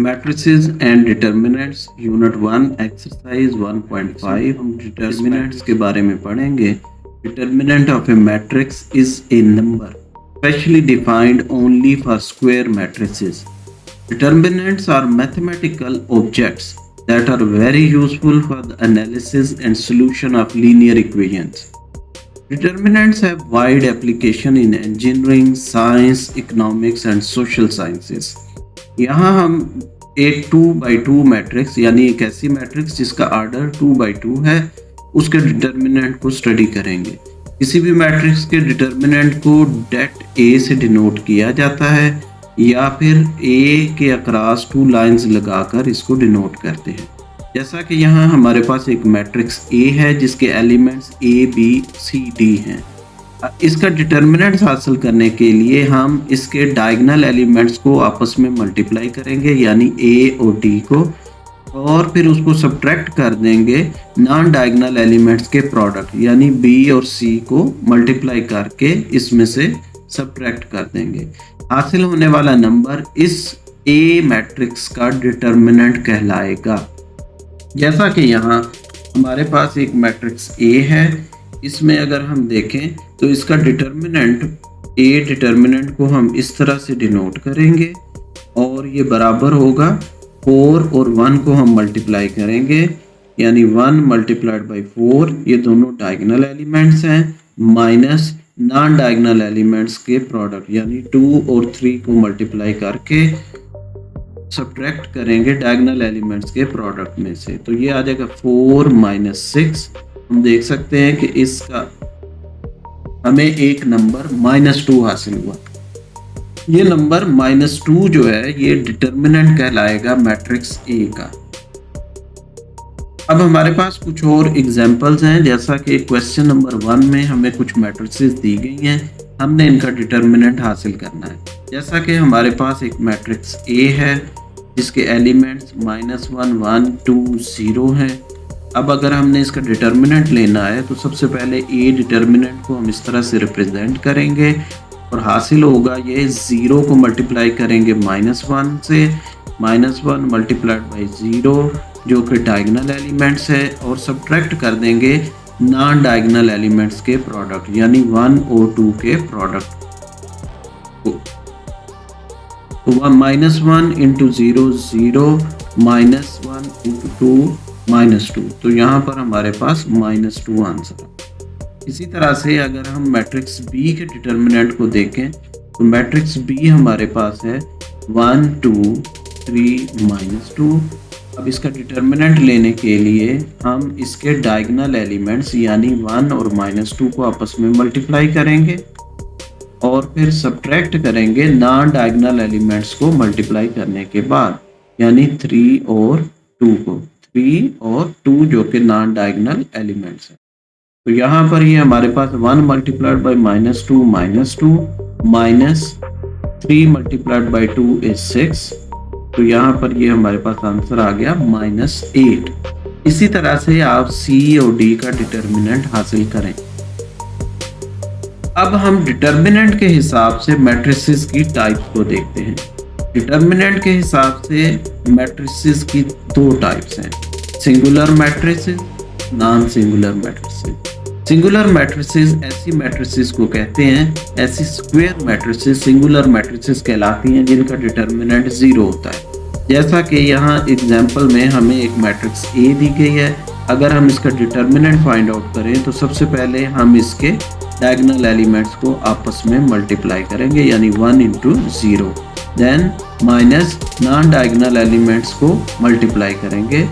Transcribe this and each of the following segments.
Matrices and determinants unit 1 exercise 1.5 हम determinants के बारे में पढ़ेंगे। Determinant of A matrix is a number specially defined only for square matrices. Determinants are mathematical objects that are very useful for the analysis and solution of linear equations. Determinants have wide application in engineering, science, economics and social sciences. यहाँ हम एक 2x2 matrix यानी एक ऐसी matrix जिसका order 2x2 है उसके determinant को स्टडी करेंगे। किसी भी मैट्रिक्स के डिटर्मिनेंट को det A से डिनोट किया जाता है या फिर A के अक्रॉस 2 लाइंस लगाकर इसको डिनोट करते हैं। जैसा कि यहाँ हमारे पास एक मैट्रिक्स A है जिसके elements A, B, C, D हैं। इसका डिटर्मिनेंट हासिल करने के लिए हम इसके डायगोनल एलिमेंट्स को आपस में मल्टीप्लाई करेंगे यानी A और D को, और फिर उसको सब्ट्रैक्ट कर देंगे नॉन डायगोनल एलिमेंट्स के प्रोडक्ट यानी B और C को मल्टीप्लाई करके इसमें से सब्ट्रैक्ट कर देंगे। हासिल होने वाला नंबर इस A मैट्रिक्स का डिटर्मिनेंट कहलाएगा। जैसा कि यहाँ हमारे पास एक मैट्रिक्स A है, इसमें अगर हम देखें तो इसका डिटर्मिनेंट A डिटर्मिनेंट को हम इस तरह से डिनोट करेंगे और ये बराबर होगा 4 और 1 को हम मल्टीप्लाई करेंगे यानी 1 मल्टीप्लाइड बाई 4, ये दोनों डायगोनल एलिमेंट्स हैं, माइनस नॉन डायगोनल एलिमेंट्स के प्रोडक्ट यानी 2 और 3 को मल्टीप्लाई करके सब्ट्रैक्ट करेंगे डायगोनल एलिमेंट्स के प्रोडक्ट में से, तो ये आ जाएगा 4 माइनस 6। हम देख सकते हैं कि इसका हमें एक नंबर -2 हासिल हुआ। ये नंबर -2 जो है ये डिटर्मिनेंट कहलाएगा मैट्रिक्स A का। अब हमारे पास कुछ और एग्जांपल्स हैं, जैसा कि क्वेश्चन नंबर 1 में हमें कुछ मैट्रिसेस दी गई हैं, हमने इनका डिटर्मिनेंट हासिल करना है। जैसा कि हमारे पास एक मैट्रिक्स A है जिसके एलिमेंट्स -1, 1, 2, 0 हैं। अब अगर हमने इसका डिटर्मिनेंट लेना है तो सबसे पहले A डिटर्मिनेंट को हम इस तरह से रिप्रेजेंट करेंगे और हासिल होगा ये 0 को मल्टीप्लाई करेंगे -1 से, -1 मल्टीप्लाइड बाई 0 जो कि डायगोनल एलिमेंट्स है, और सब्ट्रैक्ट कर देंगे नॉन डायगोनल एलिमेंट्स के प्रोडक्ट यानी 1 और 2 के प्रोडक्ट को। तो -1 इंटू 0 0, -1 इंटू 2 -2, तो यहाँ पर हमारे पास -2 आंसर है। इसी तरह से अगर हम मैट्रिक्स B के डिटर्मिनेंट को देखें तो मैट्रिक्स B हमारे पास है 1 2 3 -2। अब इसका डिटर्मिनेंट लेने के लिए हम इसके डायगोनल एलिमेंट्स यानी 1 और -2 को आपस में मल्टीप्लाई करेंगे और फिर सब्ट्रैक्ट करेंगे नॉन डायगोनल एलिमेंट्स को मल्टीप्लाई करने के बाद यानी 3 और 2 को, 3 और 2 जो कि नॉन डायगोनल एलिमेंट्स हैं। तो यहाँ पर ये हमारे पास 1 multiplied by -2 minus 3 multiplied by 2 is 6, तो यहाँ पर ये हमारे पास आंसर आ गया -8। इसी तरह से आप C और D का डिटर्मिनेंट हासिल करें। अब हम डिटर्मिनेंट के हिसाब से मैट्रिसेस की टाइप्स को देखते हैं। डिटर्मिनेंट के हिसाब से मैट्रिसेस की 2 टाइप्स हैं, singular matrices, non singular matrices. Singular matrices ऐसी मैट्रिसेस को कहते हैं, ऐसी स्क्वायर मैट्रिसेस सिंगुलर मैट्रिसेस कहलाती हैं जिनका डिटर्मिनेंट 0 होता है। जैसा कि यहाँ एग्जांपल में हमें एक मैट्रिक्स A दी गई है, अगर हम इसका डिटर्मिनेंट फाइंड आउट करें तो सबसे पहले हम इसके डायगोनल एलिमेंट्स को आपस में मल्टीप्लाई करेंगे यानी 1 into 0, then minus non diagonal elements को मल्टीप्लाई करेंगे,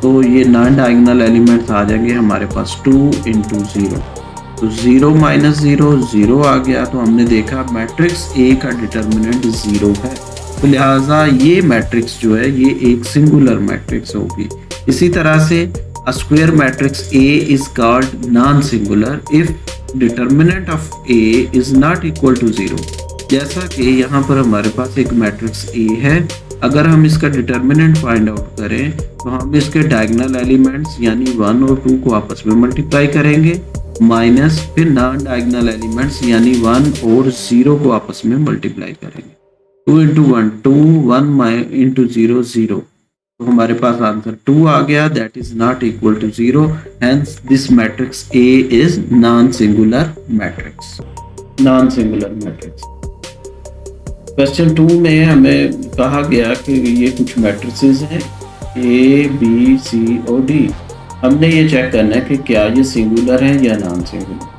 तो ये नॉन डायगोनल एलिमेंट्स आ जाएंगे हमारे पास 2 इंटू 0, तो 0 माइनस 0 0 आ गया। तो हमने देखा मैट्रिक्स A का डिटर्मिनेंट 0 है, तो लिहाजा ये मैट्रिक्स जो है ये एक सिंगुलर मैट्रिक्स होगी। इसी तरह से a square matrix A is called non-singular if determinant of A is not equal to 0। जैसा कि यहाँ पर हमारे पास एक मैट्रिक्स A है, अगर हम इसका डिटर्मिनेंट फाइंड आउट करें तो हम इसके डायगोनल एलिमेंट्स यानी 1 और 2 को आपस में मल्टीप्लाई करेंगे, माइनस फिर नॉन डायगोनल एलिमेंट्स यानी 1 और 0 को आपस में मल्टीप्लाई करेंगे। 2 इंटू 1 2, 1 इंटू 0 0, तो हमारे पास आंसर 2 आ गया, that is not equal to 0, hence this matrix A is non singular matrix. Non singular matrix. Question 2 में हमें कहा गया कि ये कुछ मैट्रिसेस हैं ए बी सी और डी, हमने ये चेक करना है कि क्या ये सिंगुलर है या नॉन सिंगुलर।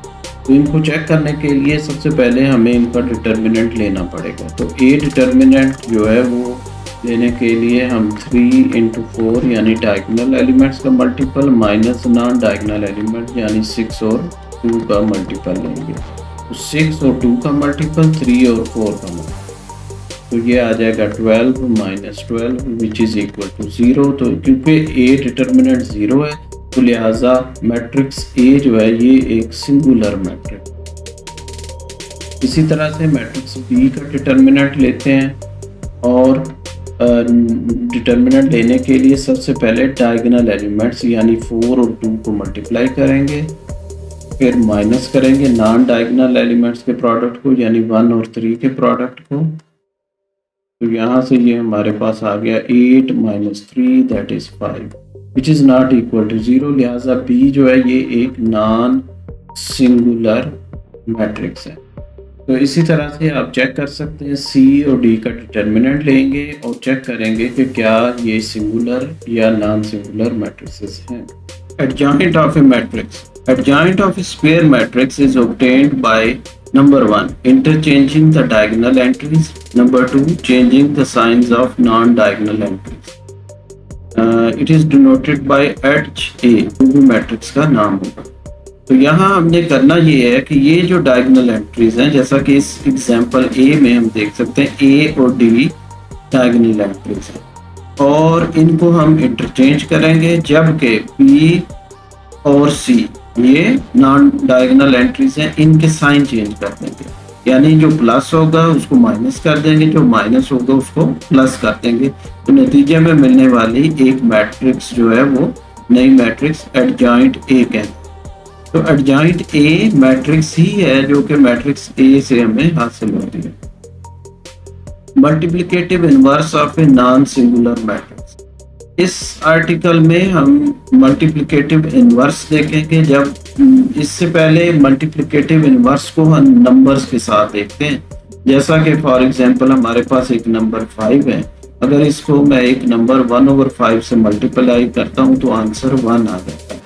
तो इनको चेक करने के लिए सबसे पहले हमें इनका डिटर्मिनेंट लेना पड़ेगा। तो ए डिटर्मिनेंट जो है वो लेने के लिए हम 3 इंटू 4 यानी डायगोनल एलिमेंट्स का multiple minus non diagonal element यानी 6 और 2 का मल्टीपल लेंगे। तो 6 और 2 का मल्टीपल 3 और 4 का मल्टीपल, तो ये आ जाएगा 12 minus 12 which is equal to 0। तो क्योंकि ए डिटर्मिनेंट 0 है तो लिहाजा मैट्रिक्स ए जो है ये एक सिंगुलर मैट्रिक्स। इसी तरह से मैट्रिक्स बी का डिटर्मिनेंट लेते हैं और डिटर्मिनेंट लेने के लिए सबसे पहले डायगोनल एलिमेंट्स यानी 4 और 2 को मल्टीप्लाई करेंगे, फिर माइनस करेंगे नॉन डायगोनल एलिमेंट्स के प्रोडक्ट को यानी 1 और 3 के प्रोडक्ट को। तो यहाँ से ये हमारे पास आ गया 8 minus 3 that is 5 which is not equal to 0, लिहाजा बी जो है ये एक नॉन सिंगुलर मैट्रिक्स है। तो इसी तरह से आप चेक कर सकते हैं सी और डी का डिटर्मिनेंट लेंगे और चेक करेंगे कि क्या ये सिंगुलर या नॉन सिंगुलर मैट्रिसेस हैं। Adjoint of A matrix, adjoint of A square matrix is obtained by number 1 interchanging the diagonal entries, number 2 changing the signs of non-diagonal entries. It is denoted by H A, जो भी matrix का नाम होगा। तो यहाँ हमने करना ये है कि ये जो डायगोनल एंट्रीज हैं, जैसा कि इस एग्जांपल ए में हम देख सकते हैं ए और डी डायगोनल एंट्रीज हैं और इनको हम इंटरचेंज करेंगे, जबकि बी और सी ये नॉन डायगोनल एंट्रीज हैं, इनके साइन चेंज कर देंगे, यानी जो प्लस होगा उसको माइनस कर देंगे, जो माइनस होगा उसको प्लस कर देंगे। तो नतीजे में मिलने वाली एक मैट्रिक्स जो है वो नई मैट्रिक्स एडजॉइंट ए कहते हैं। तो एडजॉइंट ए मैट्रिक्स ही है जो कि मैट्रिक्स ए से हमें हासिल होती है। Multiplicative inverse of a non singular matrix, इस आर्टिकल में हम मल्टीप्लिकेटिव इनवर्स देखेंगे। जब इससे पहले मल्टीप्लिकेटिव इनवर्स को हम नंबर्स के साथ देखते हैं, जैसा कि फॉर एग्जांपल हमारे पास एक नंबर 5 है, अगर इसको मैं एक नंबर 1/5 से मल्टीप्लाई करता हूं तो आंसर 1 आ जाता है।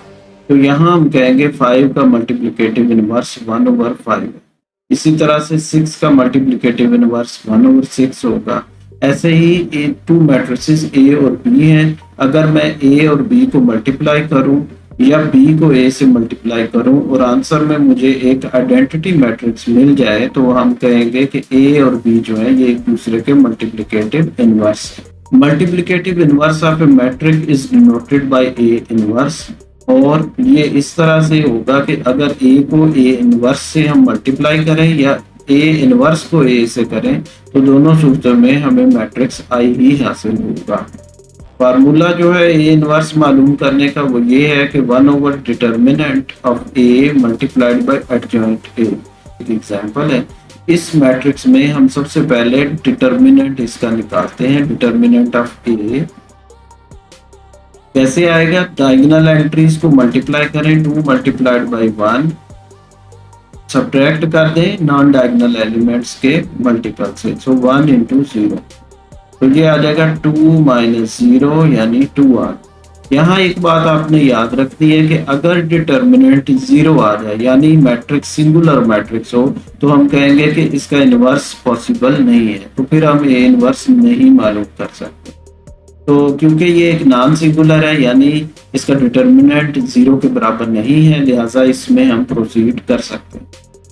तो यहाँ हम कहेंगे 5 का मल्टीप्लिकेटिव इनवर्स 1/5 है। इसी तरह से 6 का मल्टीप्लिकेटिव इनवर्स 1/6 होगा। ऐसे ही 2 मैट्रिसेस ए और बी हैं, अगर मैं ए और बी को मल्टीप्लाई करूं या बी को ए से मल्टीप्लाई करूं और आंसर में मुझे एक आइडेंटिटी मैट्रिक्स मिल जाए तो हम कहेंगे कि ए और बी जो है ये एक दूसरे के मल्टीप्लिकेटिव इनवर्स है। Multiplicative inverse of a matrix is denoted by A inverse, और ये इस तरह से होगा कि अगर ए को ए इनवर्स से हम मल्टीप्लाई करें या ए इनवर्स को ए से करें तो दोनों सूरतों में हमें मैट्रिक्स आई ही हासिल होगा। फार्मूला जो है ए इनवर्स मालूम करने का वो ये है कि 1 determinant of A multiplied by adjoint ए। एक एग्जांपल है, इस मैट्रिक्स में हम सबसे पहले डिटर्मिनेंट इसका निकालते हैं। डिटर्मिनेंट ऑफ ए कैसे आएगा, डायगोनल एंट्रीज को मल्टीप्लाई करें 2 मल्टीप्लाइड बाय 1, सब्ट्रैक्ट कर दें नॉन डायगोनल एलिमेंट्स के मल्टीपल से, सो 1 इंटू 0, तो ये आ जाएगा 2 माइनस 0 यानी 2r। यहाँ एक बात आपने याद रखनी है कि अगर डिटर्मिनेंट 0 आ जाए यानी मैट्रिक्स सिंगुलर मैट्रिक्स हो तो हम कहेंगे कि इसका इनवर्स पॉसिबल नहीं है, तो फिर हम ये इनवर्स नहीं मालूम कर सकते। तो क्योंकि ये एक नॉन सिंगुलर है यानी इसका डिटर्मिनेंट 0 के बराबर नहीं है, लिहाजा इसमें हम प्रोसीड कर सकते हैं।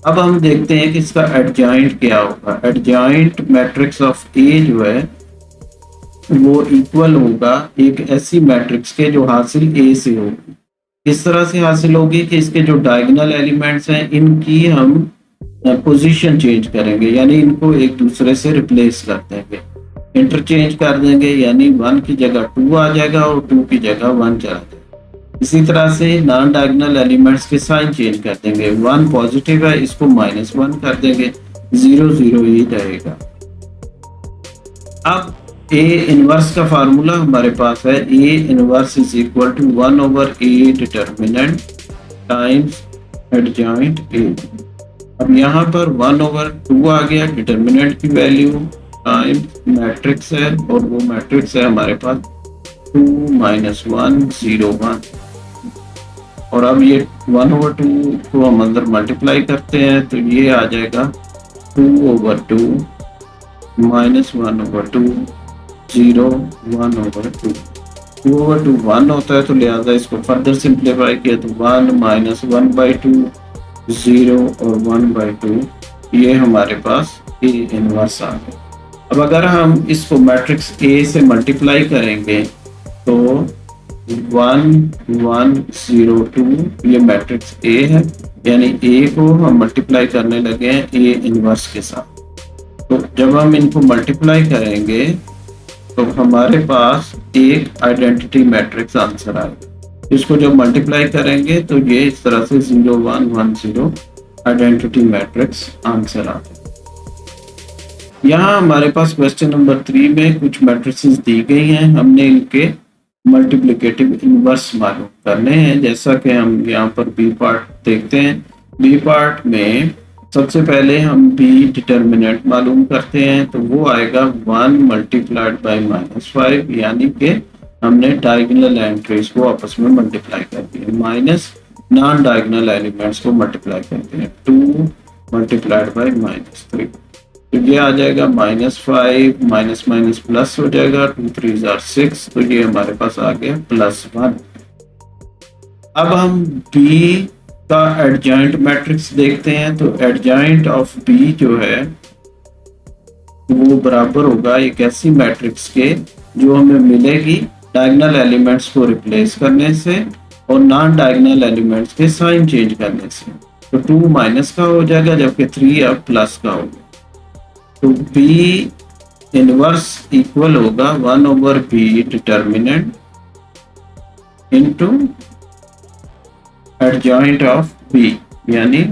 अब हम देखते हैं कि इसका एडजॉइंट क्या होगा। एडजॉइंट मैट्रिक्स ऑफ ए जो है वो इक्वल होगा एक ऐसी मैट्रिक्स के जो हासिल ए से होगी। इस तरह से हासिल होगी कि इसके जो डायगोनल एलिमेंट्स हैं इनकी हम पोजीशन चेंज करेंगे, यानी इनको एक दूसरे से रिप्लेस कर देंगे, इंटरचेंज कर देंगे, यानी 1 की जगह 2 आ जाएगा और 2 की जगह 1 चला जाएगा। इसी तरह से नॉन डायगोनल एलिमेंट्स के साइन चेंज कर देंगे, 1 पॉजिटिव है इसको -1 कर देंगे, 0 0 ही रहेगा। अब ए इनवर्स का फार्मूला हमारे पास है, A inverse is equal to 1/a determinant times adjoint A. अब यहाँ पर 1/2 आ गया डिटर्मिनेंट की वैल्यू टाइम्स मैट्रिक्स है, और वो मैट्रिक्स है हमारे पास 2 - 1 0 1। और अब ये 1/2 को हम अंदर मल्टीप्लाई करते हैं तो ये आ जाएगा 2/2 - 1/2 0 1/2। 2/2 1 होता है, तो लिहाजा इसको फर्दर सिंप्लीफाई किया तो 1 - 1/2 0 और 1/2, ये हमारे पास ए इनवर्स आ गया। अब अगर हम इसको मैट्रिक्स ए से मल्टीप्लाई करेंगे तो 1 1 0 2 ये मैट्रिक्स ए है, यानी ए को हम मल्टीप्लाई करने लगे हैं ए इनवर्स के साथ। तो जब हम इनको मल्टीप्लाई करेंगे तो हमारे पास एक आइडेंटिटी मैट्रिक्स आंसर आएगा। इसको जब मल्टीप्लाई करेंगे तो ये इस तरह से 0 1 1 0 आइडेंटिटी मैट्रिक्स आंसर आता है। यहाँ हमारे पास क्वेश्चन नंबर 3 में कुछ मैट्रिसेस दी गई हैं, हमने इनके मल्टीप्लिकेटिव इनवर्स मालूम करने हैं। जैसा कि हम यहाँ पर बी पार्ट देखते हैं, बी पार्ट में सबसे पहले हम बी डिटर्मिनेंट मालूम करते हैं, तो वो आएगा 1 × -5, यानी कि हमने डायगोनल एंट्रीज को आपस में मल्टीप्लाई कर दिया, माइनस नॉन डायगोनल एलिमेंट्स को मल्टीप्लाई करते हैं 2 × -3। तो ये आ जाएगा -5 माइनस माइनस प्लस हो जाएगा, 2 3 6, तो ये हमारे पास आ गया +1। अब हम बी का एडजॉइंट मैट्रिक्स देखते हैं, तो एडजॉइंट ऑफ बी जो है वो बराबर होगा एक ऐसी मैट्रिक्स के जो हमें मिलेगी डायगोनल एलिमेंट्स को रिप्लेस करने से और नॉन डायगोनल एलिमेंट्स के साइन चेंज करने से। तो 2 माइनस का हो जाएगा जबकि 3 अब प्लस का होगा। तो B इनवर्स इक्वल होगा 1/b determinant into adjoint of B, यानी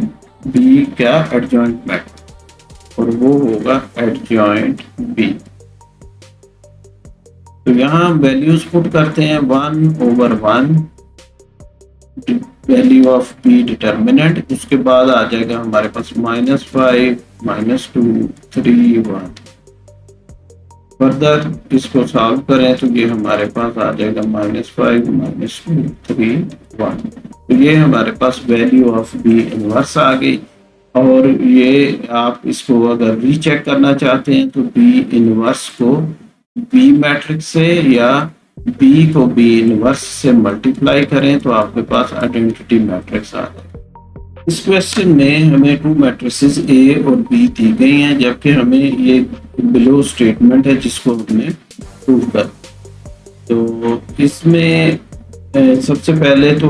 B का एडजॉइंट मैट्रिक्स, और वो होगा एडजॉइंट B। तो यहाँ वैल्यूज पुट करते हैं 1/1 वैल्यू ऑफ B डिटर्मिनेंट, उसके बाद आ जाएगा हमारे पास -5 -2 3 1। फर्दर इसको सॉल्व करें तो ये हमारे पास आ जाएगा -5 -2 3 1। तो ये हमारे पास वैल्यू ऑफ B इनवर्स आ गई। और ये आप इसको अगर रीचेक करना चाहते हैं तो B इनवर्स को B मैट्रिक्स से या B को B इनवर्स से मल्टीप्लाई करें तो आपके पास आइडेंटिटी मैट्रिक्स आ जाए। इस क्वेश्चन में हमें 2 मैट्रिसेस A और B दी गई हैं, जबकि हमें ये बिलो स्टेटमेंट है जिसको हमने प्रूव कर। तो इसमें सबसे पहले तो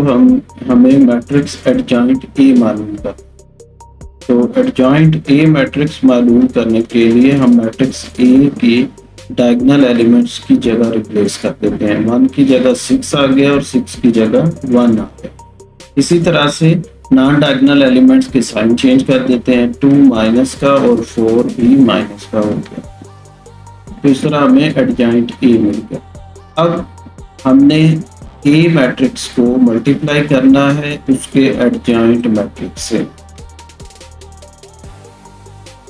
हमें मैट्रिक्स एडजॉइंट A मालूम कर। तो एडजॉइंट A मैट्रिक्स मालूम करने के लिए हम मैट्रिक्स A की डायगोनल एलिमेंट्स की जगह रिप्लेस कर देते हैं। 1 की जगह 6 आ गया और 6 की जगह 1 आ गया। इसी तरह से नॉन डायगोनल एलिमेंट्स के साइन चेंज कर देते हैं, 2 माइनस का और 4 भी माइनस का हो गया। तो इस तरह हमें एडजॉइंट A मिल गया। अब हमने A मैट्रिक्स को मल्टीप्लाई करना है उसके एडजॉइंट मैट्रिक्स से।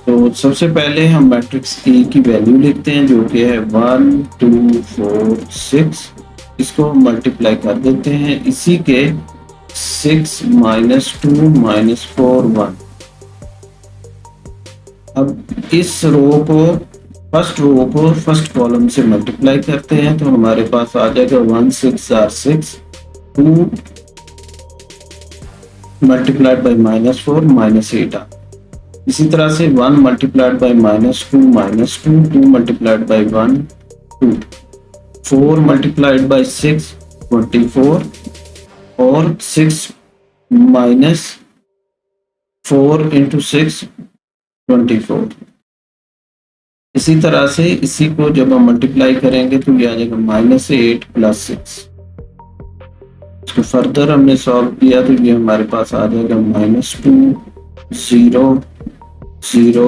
तो सबसे पहले हम मैट्रिक्स A की वैल्यू लिखते हैं जो कि है 1 2 4 6। इसको मल्टीप्लाई कर देते हैं, इसी के 6 -2 -4 1। अब इस रो को फर्स्ट कॉलम से मल्टीप्लाई करते हैं तो हमारे पास आ जाएगा 1 6 6 2 मल्टीप्लाइड बाई -4 -8 आ। इसी तरह से 1 multiplied by -2 2 multiplied by 1 2 4 multiplied by 6 24 और 6 माइनस 4 इंटू 6 24। इसी तरह से इसी को जब हम मल्टीप्लाई करेंगे तो ये आ जाएगा -8 + 6। इसको फर्दर हमने सॉल्व किया तो ये हमारे पास आ जाएगा -2 0 0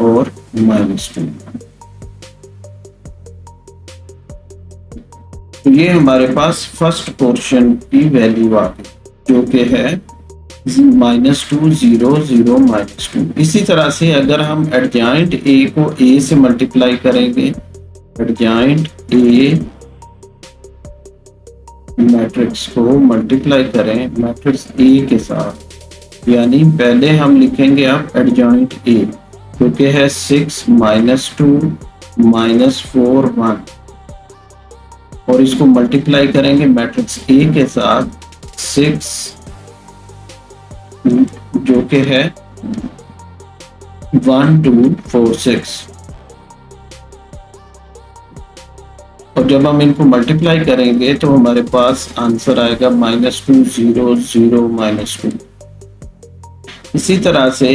और -2। तो ये हमारे पास फर्स्ट पोर्शन की वैल्यू आ गई, जो कि है -2 0 0 -2। इसी तरह से अगर हम एडजॉइंट ए को ए से मल्टीप्लाई करेंगे, एडजॉइंट ए मैट्रिक्स को मल्टीप्लाई करें मैट्रिक्स ए के साथ, यानी पहले हम लिखेंगे अब एडजॉइंट ए, जो कि है 6 -2 -4 1, और इसको मल्टीप्लाई करेंगे मैट्रिक्स ए के साथ 6, जो कि है 1 2 4 6, और जब हम इनको मल्टीप्लाई करेंगे तो हमारे पास आंसर आएगा -2 0 0 -2। इसी तरह से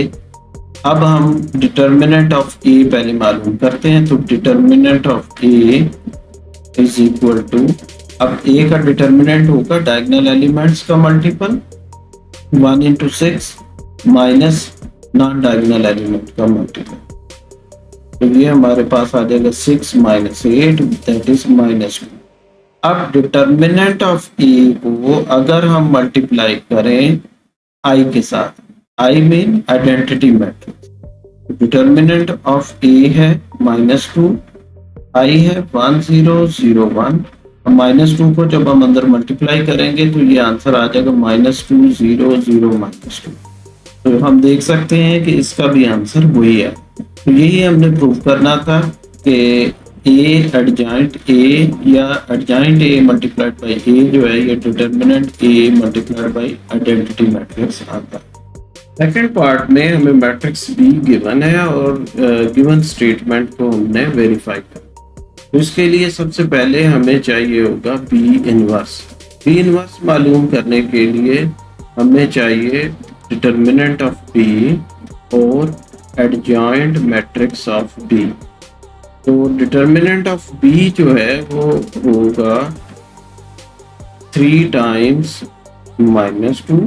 अब हम डिटर्मिनेंट ऑफ ए पहले मालूम करते हैं। तो determinant of A is equal to, अब ए का डिटर्मिनेंट होगा डायगोनल एलिमेंट्स का multiple 1 into 6 minus non diagonal element का मल्टीपल, तो ये हमारे पास आ जाएगा 6 - 8 दैट इज -2। अब डिटर्मिनेंट ऑफ ए को अगर हम मल्टीप्लाई करें आई के साथ, I mean identity matrix, determinant of A है -2, आई है 1 0 0 1, -2 को जब हम अंदर मल्टीप्लाई करेंगे तो ये आंसर आ जाएगा -2 0 0 -2। तो हम देख सकते हैं कि इसका भी आंसर वही है। तो यही हमने प्रूव करना था कि ए एडजॉइंट ए या एडजॉइंट ए मल्टीप्लाइड बाय ए जो है ये determinant A multiplied by identity matrix आता है। सेकेंड पार्ट में हमें मैट्रिक्स बी गिवन है और गिवन स्टेटमेंट को हमने वेरीफाई करना। तो इसके लिए सबसे पहले हमें चाहिए होगा बी इनवर्स। बी इनवर्स मालूम करने के लिए हमें चाहिए डिटर्मिनेंट ऑफ बी और एडजॉइंट मैट्रिक्स ऑफ बी। तो डिटर्मिनेंट ऑफ बी जो है वो होगा 3 टाइम्स -2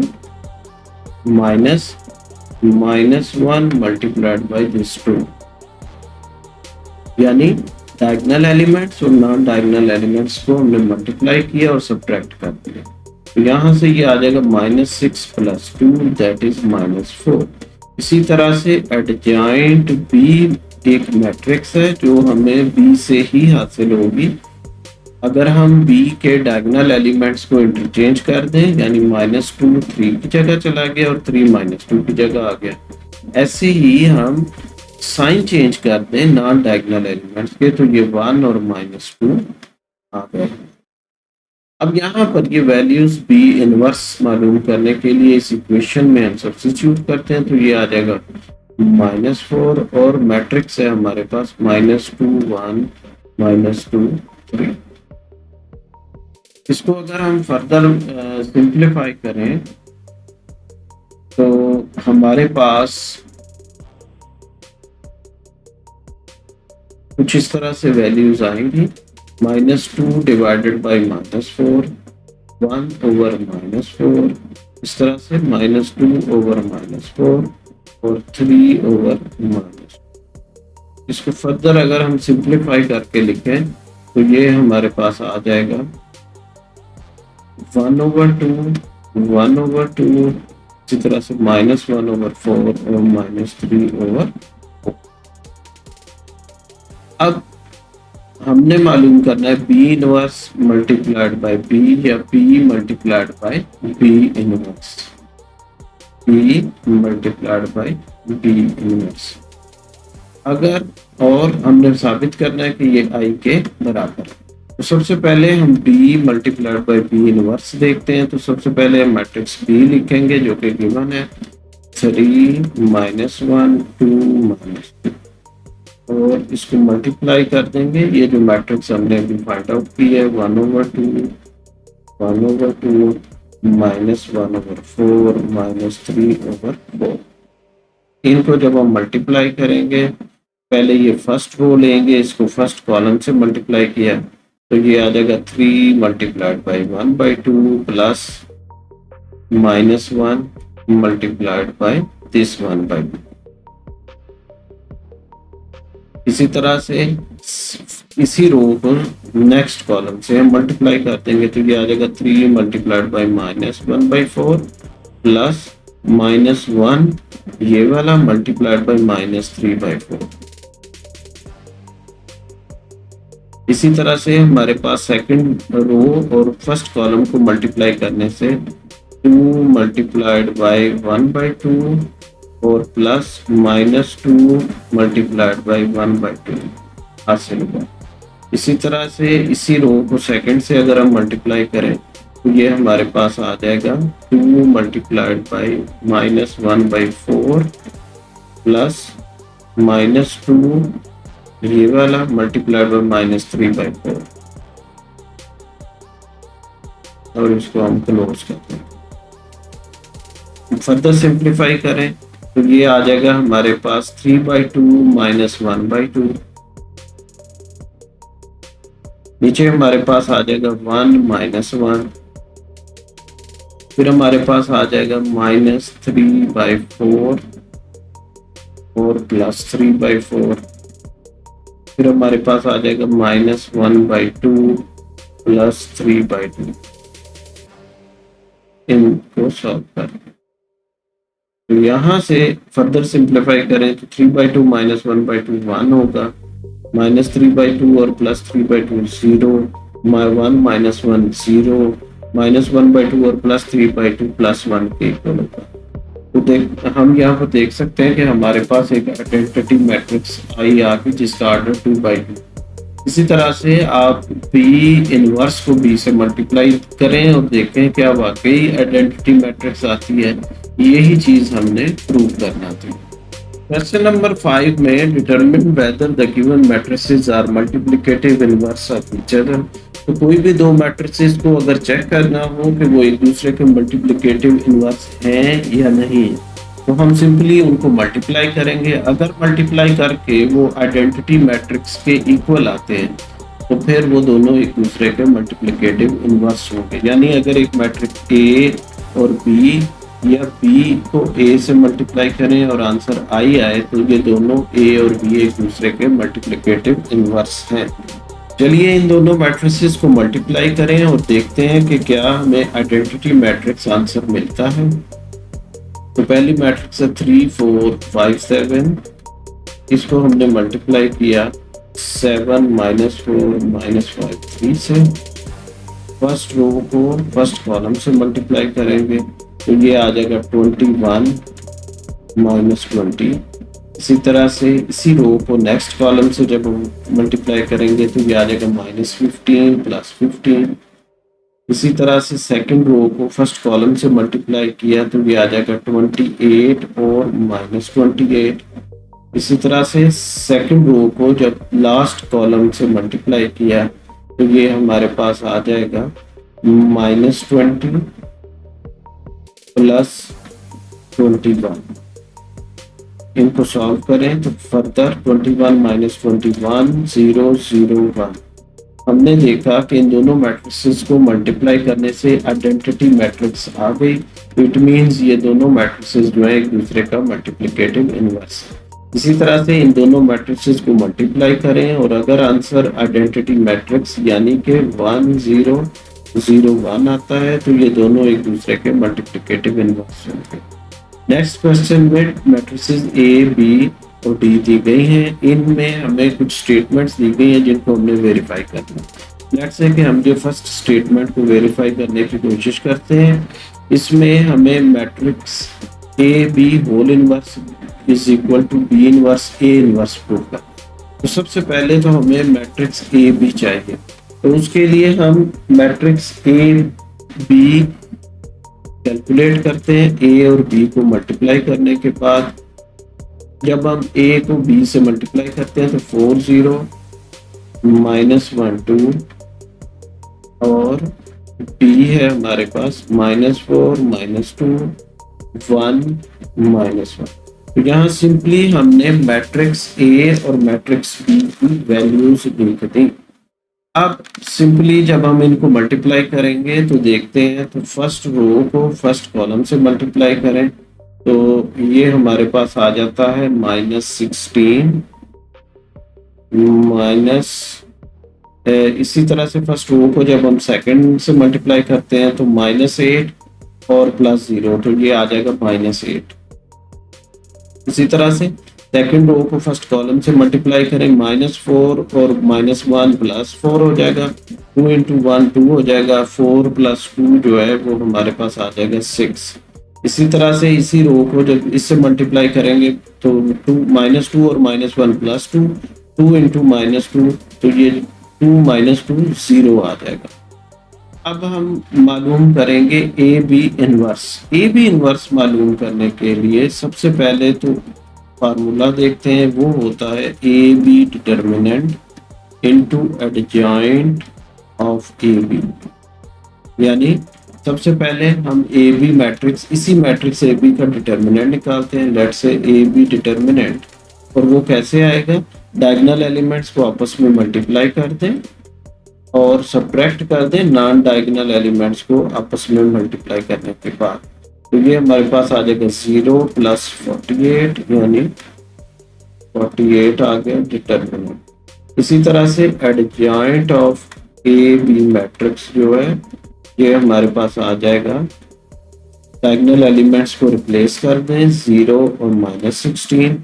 -1 मल्टीप्लाइड बाय दिस 2, यानी डायगोनल एलिमेंट्स और नॉन डायगोनल एलिमेंट्स को हमने मल्टीप्लाई किया और सब्ट्रैक्ट कर दिया। तो यहाँ से ये आ जाएगा -6 + 2 दैट इज -4। इसी तरह से एडजॉइंट बी एक मैट्रिक्स है जो हमें बी से ही हासिल होगी अगर हम बी के डायगोनल एलिमेंट्स को इंटरचेंज कर दें, यानी -2 3 की जगह चला गया और 3 -2 की जगह आ गया। ऐसे ही हम साइन चेंज कर दें नॉन डायगोनल एलिमेंट्स के, तो ये 1 और -2 आ गए। अब यहाँ पर ये वैल्यूज बी इनवर्स मालूम करने के लिए इस इक्वेशन में हम सब्स्टिट्यूट करते हैं, तो ये आ जाएगा -4 और मैट्रिक्स है हमारे पास -2 1 -2 3। इसको अगर हम फर्दर सिंप्लीफाई करें तो हमारे पास कुछ इस तरह से वैल्यूज आएंगी, -2 डिवाइडेड बाई -4 1 ओवर -4, इस तरह से -2 ओवर -4 और 3 ओवर -। इसको फर्दर अगर हम सिंप्लीफाई करके लिखें तो ये हमारे पास आ जाएगा 1/2 1/2, इसी तरह से -1/4 और -3/4। अब हमने मालूम करना है B inverse multiplied by B या B multiplied by B inverse, B multiplied by B inverse. अगर और हमने साबित करना है कि ये आई के बराबर है, तो सबसे पहले हम B multiplied by B inverse देखते हैं। तो सबसे पहले हम मैट्रिक्स बी लिखेंगे जो कि गिवन है 3 -1 2 -2, और इसको मल्टीप्लाई कर देंगे। ये जो मैट्रिक्स हमने अभी फाइंड आउट की है 1/2 -1/4 -3/4, इनको जब हम मल्टीप्लाई करेंगे, पहले ये फर्स्ट रो लेंगे, इसको फर्स्ट कॉलम से मल्टीप्लाई किया तो ये आ जाएगा 3 multiplied by 1/2 plus -1 multiplied by this 1/2। इसी तरह से इसी रो को नेक्स्ट कॉलम से हम मल्टीप्लाई कर देंगे तो ये आ जाएगा 3 मल्टीप्लाइड बाई -1/4 प्लस -1 ये वाला मल्टीप्लाइड बाई -3/4। इसी तरह से हमारे पास सेकंड रो और फर्स्ट कॉलम को मल्टीप्लाई करने से 2 मल्टीप्लाइड बाई 1/2 और प्लस -2 मल्टीप्लाइड बाई 1/2 हासिल हुआ। इसी तरह से इसी रो को सेकंड से अगर हम मल्टीप्लाई करें तो ये हमारे पास आ जाएगा 2 मल्टीप्लाइड बाई -1/4 प्लस -2 ये वाला मल्टीप्लाइड बाई -3/4 और इसको हम क्लोज करते हैं। फर्दर सिंप्लीफाई करें तो ये आ जाएगा हमारे पास 3/2 -1/2। नीचे हमारे पास आ जाएगा 1 -1, फिर हमारे पास आ जाएगा -3/4 और +3/4, फिर हमारे पास आ जाएगा -1/2 +3/2। इनको सॉल्व कर तो यहाँ से फर्दर सिंप्लीफाई करें तो 3/2 -1/2 1 होगा, -3/2 और +3/2 0, 1 -1 0, -1/2 और +3/2 +1 के इक्वल होगा। तो हम यहाँ पर देख सकते हैं कि हमारे पास एक आइडेंटिटी मैट्रिक्स आई आ गई जिसका ऑर्डर 2/2। इसी तरह से आप B इनवर्स को B से मल्टीप्लाई करें और देखें क्या वाकई आइडेंटिटी मैट्रिक्स आती है। यही चीज हमने प्रूव करना थी। क्वेश्चन नंबर 5 में determine whether the given matrices are multiplicative inverse of each other. तो कोई भी दो मैट्रिसेस को अगर चेक करना हो कि वो एक दूसरे के मल्टीप्लिकेटिव इनवर्स हैं या नहीं तो हम सिंपली उनको मल्टीप्लाई करेंगे। अगर मल्टीप्लाई करके वो आइडेंटिटी मैट्रिक्स के इक्वल आते हैं तो फिर वो दोनों एक दूसरे के मल्टीप्लिकेटिव इनवर्स होंगे। यानी अगर एक मैट्रिक्स A और B या B को A से मल्टीप्लाई करें और आंसर I आए तो ये दोनों A और B एक दूसरे के मल्टीप्लिकेटिव इनवर्स हैं। चलिए इन दोनों मैट्रिसेस को मल्टीप्लाई करें और देखते हैं कि क्या हमें आइडेंटिटी मैट्रिक्स आंसर मिलता है। तो पहली मैट्रिक्स है 3 4 5 7, इसको हमने मल्टीप्लाई किया 7 -4 -5 3 से। फर्स्ट रो को फर्स्ट कॉलम से मल्टीप्लाई करेंगे तो ये आ जाएगा 21 -20। इसी तरह से इसी रो को नेक्स्ट कॉलम से जब हम मल्टीप्लाई करेंगे तो ये आ जाएगा -15 +15। इसी तरह से सेकंड रो को फर्स्ट कॉलम से मल्टीप्लाई किया तो ये आ जाएगा 28 और -28। इसी तरह से सेकंड रो को जब लास्ट कॉलम से मल्टीप्लाई किया तो ये हमारे पास आ जाएगा -20 +21। इनको सॉल्व करें तो फर्दर 21 - 21 0 0 1। हमने देखा कि इन दोनों मैट्रिसेस को मल्टीप्लाई करने से आइडेंटिटी मैट्रिक्स आ गई। इट मींस ये दोनों मैट्रिसेस जो है एक दूसरे का मल्टीप्लिकेटिव इनवर्स है। इसी तरह से इन दोनों मैट्रिसेस को मल्टीप्लाई करें और अगर आंसर आइडेंटिटी मैट्रिक्स यानी कि 1 0 0 1 आता है तो ये दोनों एक दूसरे के मल्टीप्लिकेटिव इनवर्स होंगे। नेक्स्ट क्वेश्चन में मैट्रिसेस A, B और D दी गई हैं। इनमें हमें कुछ स्टेटमेंट्स दी गई हैं जिनको हमने वेरीफाई करना है। लेट्स से कि हम जो फर्स्ट स्टेटमेंट को वेरीफाई करने की कोशिश करते हैं, इसमें हमें matrix A B whole inverse is equal to B inverse A inverse prove करना। तो सबसे पहले तो हमें मैट्रिक्स A B चाहिए। तो उसके लिए हम मैट्रिक्स A B कैलकुलेट करते हैं। A और B को मल्टीप्लाई करने के बाद जब हम A को B से मल्टीप्लाई करते हैं तो 4 0 -1 2 और B है हमारे पास -4 -2 1 -1। तो यहाँ सिंपली हमने मैट्रिक्स A और मैट्रिक्स B की वैल्यूज लिख दी। अब सिंपली जब हम इनको मल्टीप्लाई करेंगे तो देखते हैं तो फर्स्ट रो को फर्स्ट कॉलम से मल्टीप्लाई करें तो ये हमारे पास आ जाता है -16 इसी तरह से फर्स्ट रो को जब हम सेकंड से मल्टीप्लाई करते हैं तो -8 और +0, तो ये आ जाएगा -8। इसी तरह से सेकंड रो को फर्स्ट कॉलम से मल्टीप्लाई करें, -4 और -1 +4 हो जाएगा, 2 इंटू 1 2 हो जाएगा, 4 + 2 जो है वो हमारे पास आ जाएगा 6। इसी तरह से इसी रो को जब इससे मल्टीप्लाई करेंगे तो -2 और -1 +2, 2 इंटू -2, तो ये 2 -2 0 आ जाएगा। अब हम मालूम करेंगे A B inverse. A B inverse मालूम करने के लिए सबसे पहले तो फार्मूला देखते हैं, वो होता है A B determinant into adjoint of A B. यानी सबसे पहले हम ए बी मैट्रिक्स, इसी मैट्रिक्स ए बी का डिटर्मिनेंट निकालते हैं। Let's say A B determinant, और वो कैसे आएगा, डायगोनल एलिमेंट्स को आपस में मल्टीप्लाई कर दें और सब्ट्रैक्ट कर दें नॉन डायगोनल एलिमेंट्स को आपस में मल्टीप्लाई करने के बाद, तो ये हमारे पास आ जाएगा 0 + 48, यानी 48 आ गया डिटर्मिनेंट। इसी तरह से adjoint of A B matrix जो है ये हमारे पास आ जाएगा, डायगोनल एलिमेंट्स को रिप्लेस कर दें 0 और -16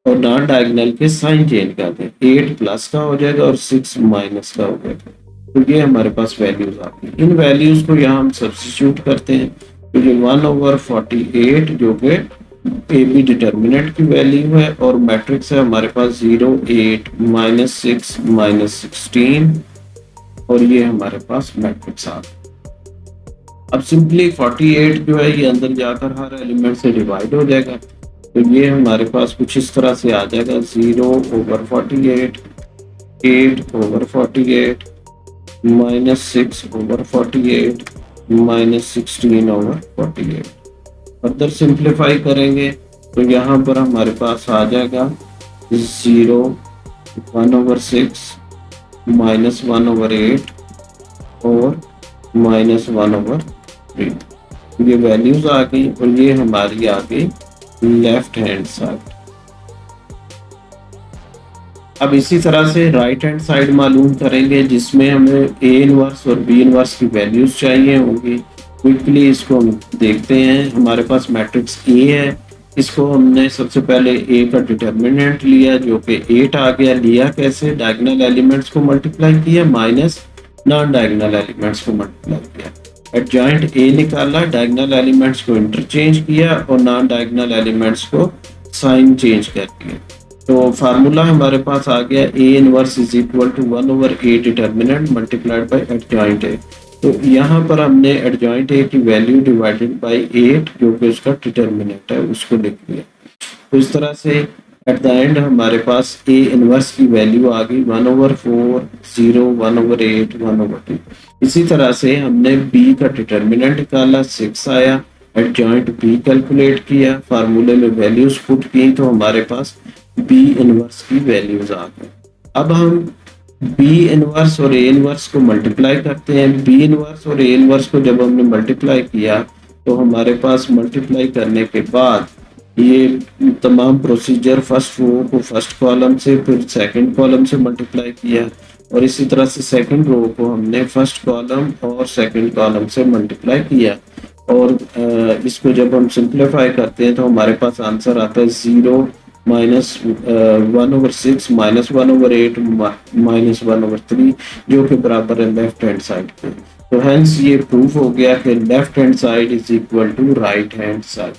और नॉन डायगोनल के साइन चेंज कर दें, 8 प्लस का हो जाएगा और 6 माइनस का हो जाएगा। तो ये हमारे पास वैल्यूज आ गई। इन वैल्यूज को यहाँ हम सब्स्टिट्यूट करते हैं, तो ये 1/48 जो कि ए बी डिटर्मिनेंट की वैल्यू है और मैट्रिक्स है हमारे पास 0 8 -6 -16, और ये हमारे पास मैट्रिक्स आ गया। अब सिंपली 48 जो है ये अंदर जाकर हर एलिमेंट से डिवाइड हो जाएगा, तो ये हमारे पास कुछ इस तरह से आ जाएगा 0/48, 8/48, -6/48, -16/48। फर्दर सिंप्लीफाई करेंगे तो यहाँ पर हमारे पास आ जाएगा 0 1/6, -1/8 और -1/3। ये वैल्यूज आ गई और ये हमारी आ गई लेफ्ट हैंड साइड। अब इसी तरह से राइट हैंड साइड मालूम करेंगे, जिसमें हमें ए इनवर्स और बी इनवर्स की वैल्यूज चाहिए होंगी। क्विकली इसको हम देखते हैं। हमारे पास मैट्रिक्स ए है, इसको हमने सबसे पहले ए का डिटर्मिनेंट लिया जो कि 8 आ गया। लिया कैसे, डायगोनल एलिमेंट्स को मल्टीप्लाई किया माइनस नॉन डायगोनल एलिमेंट्स को मल्टीप्लाई किया। एडजॉइंट ए निकाला, डायगोनल एलिमेंट्स को इंटरचेंज किया और नॉन डायगोनल एलिमेंट्स को साइन चेंज कर दिया। तो फार्मूला हमारे पास आ गया A inverse is equal to 1/a determinant multiplied by adjoint A. तो यहाँ पर हमने एडजॉइंट ए की वैल्यू डिवाइडेड बाय 8 जो कि उसका डिटर्मिनेंट है उसको लिख लिया। तो इस तरह से एट द एंड हमारे पास ए इनवर्स की वैल्यू आ गई 1/4, 0, 1/8, 1/2। इसी तरह से हमने बी का डिटर्मिनेंट निकाला, 6 आया। एडजॉइंट बी कैलकुलेट किया, फार्मूले में वैल्यूज पुट की तो हमारे पास बी इनवर्स की वैल्यूज आ गई। अब हम बी इनवर्स और ए इनवर्स को मल्टीप्लाई करते हैं। बी इनवर्स और ए इनवर्स को जब हमने मल्टीप्लाई किया तो हमारे पास मल्टीप्लाई करने के बाद ये तमाम प्रोसीजर फर्स्ट रो को फर्स्ट कॉलम से फिर सेकंड कॉलम से मल्टीप्लाई किया और इसी तरह से सेकंड रो को हमने फर्स्ट कॉलम और सेकंड कॉलम से मल्टीप्लाई किया। और इसको जब हम सिंप्लीफाई करते हैं तो हमारे पास आंसर आता है 0 -1/6 -1/8 -1/3 जो कि बराबर है लेफ्ट हैंड साइड के। तो हेंस ये प्रूफ हो गया कि left hand side is equal to right hand side.